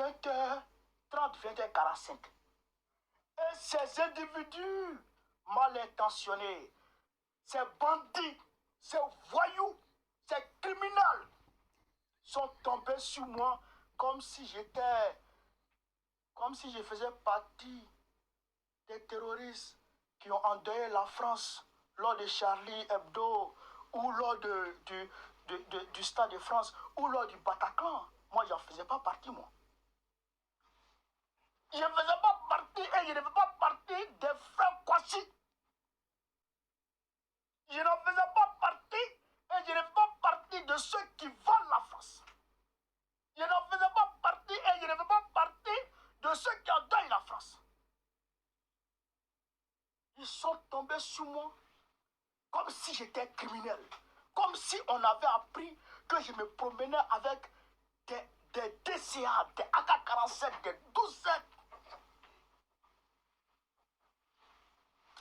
20h30, 20h45. Et ces individus mal intentionnés, ces bandits, ces voyous, ces criminels sont tombés sur moi comme si je faisais partie des terroristes qui ont endeuillé la France lors de Charlie Hebdo ou lors du Stade de France ou lors du Bataclan. Moi, j'en faisais pas partie, moi. Je ne faisais pas partie et je ne faisais pas partie des frères Kouachi. Je ne faisais pas partie et je ne faisais pas partie de ceux qui volent la France. Je ne faisais pas partie et je ne faisais pas partie de ceux qui endeuillent la France. Ils sont tombés sur moi comme si j'étais criminel. Comme si on avait appris que je me promenais avec des DCA, des AK-47, des 12.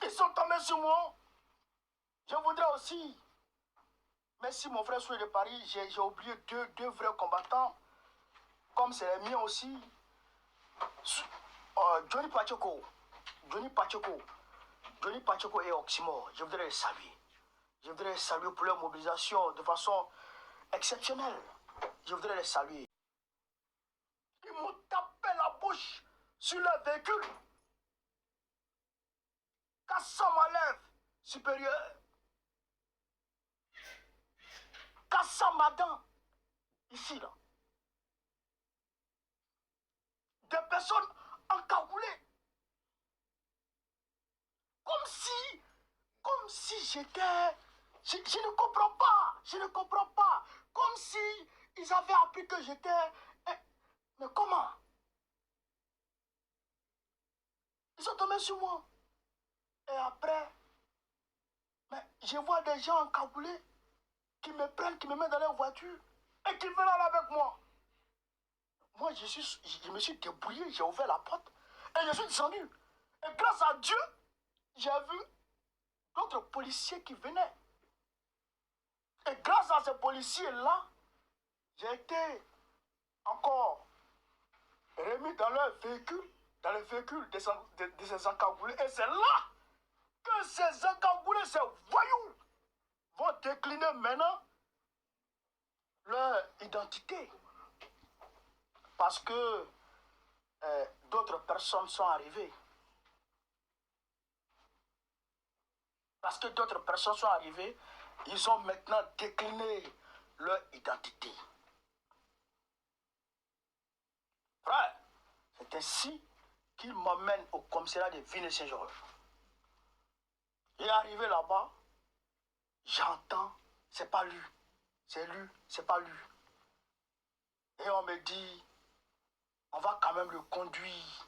Ils sont tombés sur moi. Je voudrais aussi, merci mon frère Soué de Paris, j'ai oublié deux vrais combattants, comme c'est les miens aussi. Johnny Pacheco et Oxymore, je voudrais les saluer. Je voudrais les saluer pour leur mobilisation de façon exceptionnelle. Je voudrais les saluer. Ils m'ont tapé la bouche sur leur véhicule. Cassant ma lèvre supérieure. Cassant ma dent. Ici, là. Des personnes encagoulées. Comme si j'étais... Je ne comprends pas. Comme si ils avaient appris que j'étais... Mais comment? Ils sont tombés sur moi. Et après, mais je vois des gens encagoulés qui me prennent, qui me mettent dans leur voiture et qui veulent aller avec moi. Moi, je me suis débrouillé, j'ai ouvert la porte et je suis descendu. Et grâce à Dieu, j'ai vu d'autres policiers qui venaient. Et grâce à ces policiers-là, j'ai été encore remis dans leur véhicule, dans le véhicule de ces encagoulés. Et c'est là que ces encagoulés, ces voyous, vont décliner maintenant leur identité. Parce que d'autres personnes sont arrivées. Ils ont maintenant décliné leur identité. Frère, c'est ainsi qu'ils m'emmènent au commissariat de Villeneuve-Saint-Georges. Et arrivé là-bas, j'entends, c'est pas lui, c'est pas lui. Et on me dit, on va quand même le conduire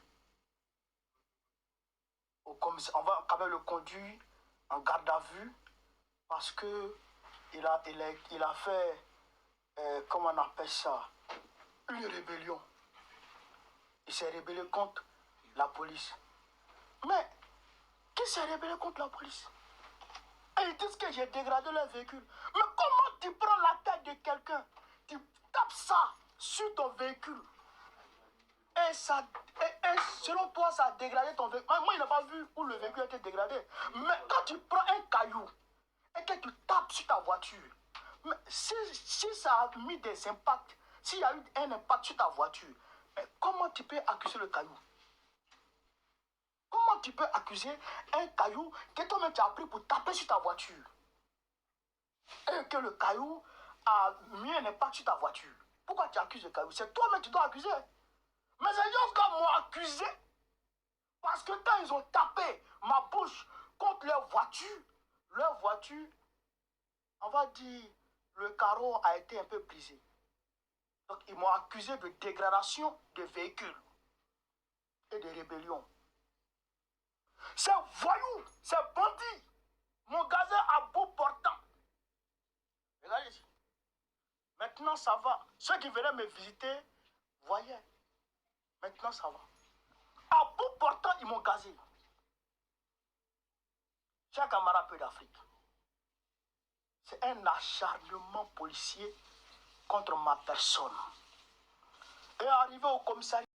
au commissariat, on va quand même le conduire en garde à vue parce que il a fait, comment on appelle ça, une rébellion. Il s'est rébellé contre la police. Mais qui s'est rébellé contre la police? Et ils disent que j'ai dégradé leur véhicule. Mais comment tu prends la tête de quelqu'un, tu tapes ça sur ton véhicule et selon toi, ça a dégradé ton véhicule. Moi, il n'a pas vu où le véhicule a été dégradé. Mais quand tu prends un caillou et que tu tapes sur ta voiture, mais si ça a mis des impacts, s'il y a eu un impact sur ta voiture, mais comment tu peux accuser le caillou? Comment tu peux accuser un caillou que toi-même tu as pris pour taper sur ta voiture et que le caillou a mis un impact sur ta voiture? Pourquoi tu accuses le caillou? C'est toi-même qui dois accuser. Mais ces gens m'ont accusé parce que quand ils ont tapé ma bouche contre leur voiture, on va dire, le carreau a été un peu brisé. Donc ils m'ont accusé de dégradation de véhicules et de rébellion. Ces voyous, ces bandits m'ont gazé à bout portant. Regardez ici. Maintenant ça va. Ceux qui venaient me visiter voyaient. Maintenant ça va. À bout portant, ils m'ont gazé. Chers camarades peu d'Afrique, c'est un acharnement policier contre ma personne. Et arrivé au commissariat,